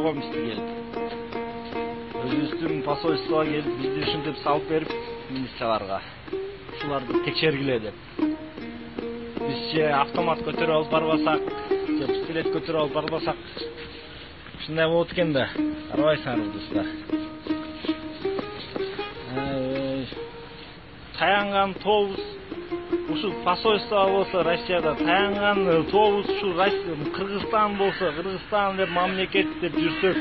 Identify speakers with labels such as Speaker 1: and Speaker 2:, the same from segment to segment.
Speaker 1: знакомство келип. Өзүбүздүн посольствого келип, бизди ушинтип салып берип, милицияларга. Ушуларды текшергиле деп. Бизче автомат көтөрүп алып барбасак, же пистолет көтөрүп алып барбасак, ушундай болот экен да. Карабайсыңарбы достор? Таянган тобус ушу посольство болсо Россияда таянган тобус ушу Кыргызстан болсо Кыргызстан деп мамлекет деп жүрсөк,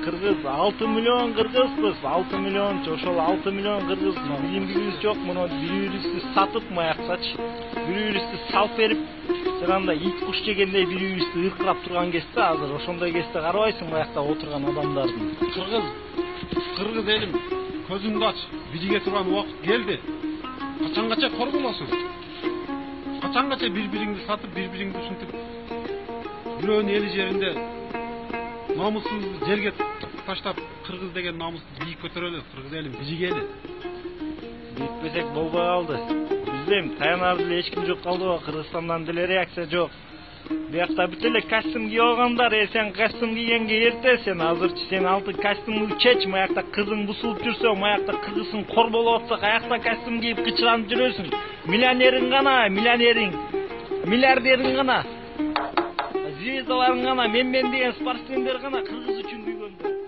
Speaker 1: кыргыз 6 миллион кыргызбыз, 6 миллиончу ошол 6 миллион кыргыз билимибиз жок, муну бири-бирибизди сатып маякчачы, бири-бирибизди салып берип, жанагындай ит куш жегендей бири-бирибизди ыркырап турган кезде, азыр ошондой кезде карабайсың маякта отурган адамдардын.
Speaker 2: Кыргыз элим, көзүңдү ач, бириге турган убакыт келди. Качангаcha кор болосуң? Качангаcha бири-бириңди сатып, бири-бириңди ушинтип бирөөнүн эли жеринде намысыңызды жерге таштап, кыргыз деген намысты бийик көтөрөлү, кыргыз элим биригели.
Speaker 1: Бийикпесек болбой калды. Бизде таянар деле эч ким жок калдыбы? Кыргызстандан деле реакция жок. Биякта бүт эле костюм кийип алгандар, сен костюм кийгенге эрте, сен азырчы сен алтын костюмду чеч, маякта кызың бусулуп жүрсө, маякта кыргызың кор болуп атса, каякта костюм кийип кычыранып жүрөсүң? Миллионериң гана, миллиардериң гана, звездаларың гана, мен деген спортсмендер гана кыргыз үчүн күйгөндөр.